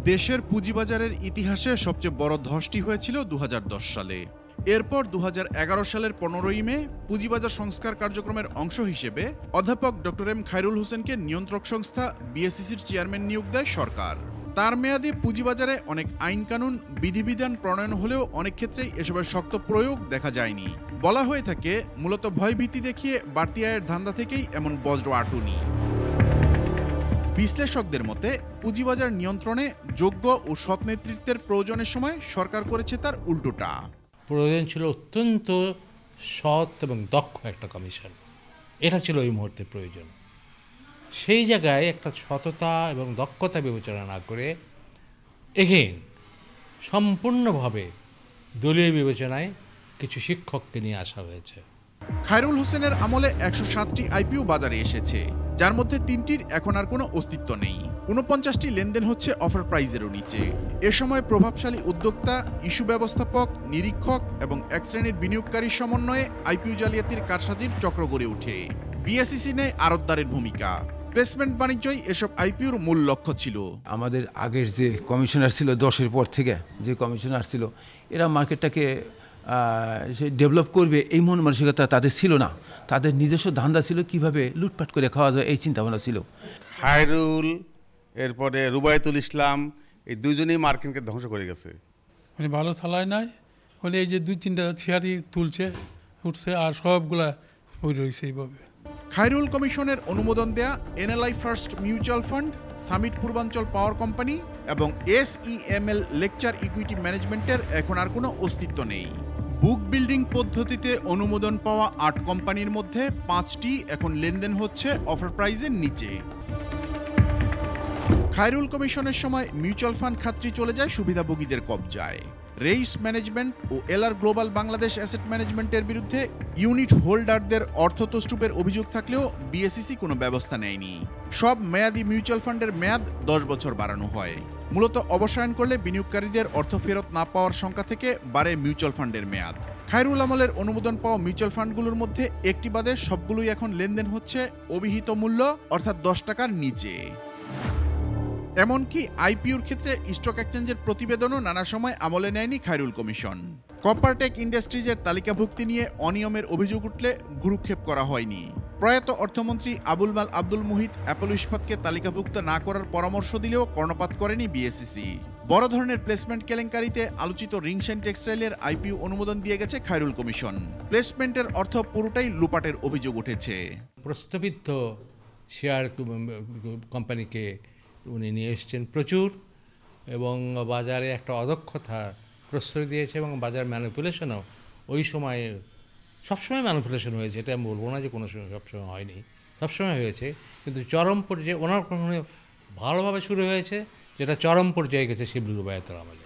দেশের পুঁজিবাজারের ইতিহাসে সবচেয়ে বড় ধসটি হয়েছিল ২০১০ সালে। এরপর ২০১১ সালের ১৫ই মে পুঁজিবাজার সংস্কার কার্যক্রমের অংশ হিসেবে অধ্যাপক ডক্টর এম খায়রুল হোসেনকে নিয়ন্ত্রক সংস্থা বিএসইসির চেয়ারম্যান নিয়োগ দেয় সরকার। তার মেয়াদে পুঁজিবাজারে অনেক আইন কানুন বিধিবিধান প্রণয়ন হলেও অনেক ক্ষেত্রেই এসবের শক্ত প্রয়োগ দেখা যায়নি। বলা হয়ে থাকে মূলত ভয়ভীতি দেখিয়ে বাড়তি আয়ের ধান্দা থেকেই এমন বজ্র আটুনি। বিশ্লেষকদের মতে পুঁজিবাজার নিয়ন্ত্রণে যোগ্য ও সৎ নেতৃত্বের প্রয়োজনের সময় সরকার করেছে তার উল্টোটা। প্রয়োজন ছিল অত্যন্ত সৎ এবং দক্ষ একটা কমিশন, এটা ছিল ওই মুহূর্তে প্রয়োজন। সেই জায়গায় একটা সততা এবং দক্ষতা বিবেচনা না করে এগেইন সম্পূর্ণভাবে দলীয় বিবেচনায় কিছু শিক্ষককে নিয়ে আসা হয়েছে। খায়রুল হোসেনের আমলে ১০৭টি আইপিও বাজারে এসেছে, যার মধ্যে ৩টির এখন আর কোনো অস্তিত্ব নেই। ৪৯টি লেনদেন হচ্ছে অফার প্রাইজেরও নিচে। এ সময় প্রভাবশালী উদ্যোক্তা, ইস্যু ব্যবস্থাপক, নিরীক্ষক এবং এক শ্রেণীর বিনিয়োগকারীর সমন্বয়ে আইপিও জালিয়াতির কারসাজির চক্র গড়ে ওঠে। বিএসইসি নেয় আড়তদারের ভূমিকা। প্লেসমেন্ট বাণিজ্যই এসব আইপিওর মূল লক্ষ্য ছিল। আমাদের আগের যে কমিশনার ছিল 10-এর পর থেকে যে কমিশনার ছিল, এরা মার্কেটটাকে সে ডেভেলপ করবে এই মন মানসিকতা তাদের ছিল না। তাদের নিজস্ব ধান্দা ছিল কিভাবে লুটপাট করে খাওয়া যায়, এই চিন্তাভাবনা ছিল। খায়রুল, এরপরে রুবায়েতুল ইসলাম, এই দুজনেই মার্কেটকে ধ্বংস করে গেছে। মানে ভালো চালায় নাই, মানে এই যে 2-3টা শেয়ারই উঠছে আর সবগুলা পড়ে রয়েছে এইভাবে। খায়রুল কমিশনের অনুমোদন দেয়া NLI first mutual fund, summit পূর্বাঞ্চল পাওয়ার কোম্পানি এবং এসইএমএল লেকচার ইকুইটি ম্যানেজমেন্টের এখন আর কোনো অস্তিত্ব নেই। বুক বিল্ডিং পদ্ধতিতে অনুমোদন পাওয়া 8 কোম্পানির মধ্যে 5টি এখন লেনদেন হচ্ছে অফার প্রাইজের নিচে। খায়রুল কমিশনের সময় মিউচুয়াল ফান্ড খাতটি চলে যায় সুবিধাভোগীদের কবজায়। রেইস ম্যানেজমেন্ট ও এলআর গ্লোবাল বাংলাদেশ অ্যাসেট ম্যানেজমেন্টের বিরুদ্ধে ইউনিট হোল্ডারদের অর্থ তছরূপের অভিযোগ থাকলেও বিএসইসি কোনো ব্যবস্থা নেয়নি। সব মেয়াদি মিউচুয়াল ফান্ডের মেয়াদ 10 বছর বাড়ানো হয়। মূলত অবসায়ন করলে বিনিয়োগকারীদের অর্থ ফেরত না পাওয়ার শঙ্কা থেকে বাড়ে মিউচুয়াল ফান্ডের মেয়াদ। খায়রুল আমলের অনুমোদন পাওয়া মিউচুয়াল ফান্ডগুলোর মধ্যে একটি বাদে সবগুলোই এখন লেনদেন হচ্ছে অভিহিত মূল্য অর্থাৎ 10 টাকার নিচে। এমনকি আইপিওর ক্ষেত্রে স্টক এক্সচেঞ্জের প্রতিবেদনও নানা সময় আমলে নেয়নি খায়রুল কমিশন। কপারটেক ইন্ডাস্ট্রিজের তালিকাভুক্তি নিয়ে অনিয়মের অভিযোগ উঠলে ভ্রুক্ষেপ করা হয়নি। প্রয়াত অর্থমন্ত্রী আবুল মাল আব্দুল মুহিত অ্যাপোলো ইস্পাতকে তালিকাভুক্ত না করার পরামর্শ দিলেও কর্ণপাত করেনি বিএসইসি। বড় ধরনের প্লেসমেন্ট কেলেঙ্কারিতে আলোচিত রিংশেন টেক্সটাইলের আইপিও অনুমোদন দিয়ে গেছে খায়রুল কমিশন। প্লেসমেন্টের অর্থ পুরোটাই লুপাটের অভিযোগ উঠেছে। প্রস্তাবিত শেয়ার কোম্পানিকে উনি নিয়ে এসছেন প্রচুর, এবং বাজারে একটা অদক্ষতা প্রশ্রয় দিয়েছে এবং বাজার ম্যানিপুলেশনও ওই সময়ে সবসময় ম্যানিপুলেশন হয়েছে, এটা আমি বলবো না যে কোনো সময় সবসময় হয়নি, সবসময় হয়েছে, কিন্তু চরম পর্যায়ে ওনার ভালোভাবে শুরু হয়েছে, যেটা চরম পর্যায়ে গেছে শিবলি রুবায়েতের আমলে।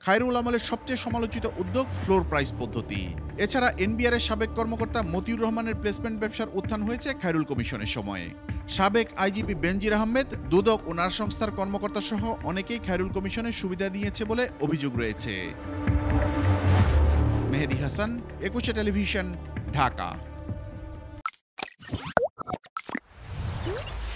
খায়রুল আমলের সবচেয়ে সমালোচিত উদ্যোগ ফ্লোর প্রাইস পদ্ধতি। এছাড়া এনবিআর এর সাবেক কর্মকর্তা মতিউর রহমানের প্লেসমেন্ট ব্যবসার উত্থান হয়েছে খায়রুল কমিশনের সময়ে। সাবেক আইজিপি বেনজির আহমেদ, দুদক ও নার সংস্থার কর্মকর্তা সহ অনেকেই খায়রুল কমিশনের সুবিধা নিয়েছে বলে অভিযোগ রয়েছে। মেহেদি হাসান, 21 টেলিভিশন, ঢাকা।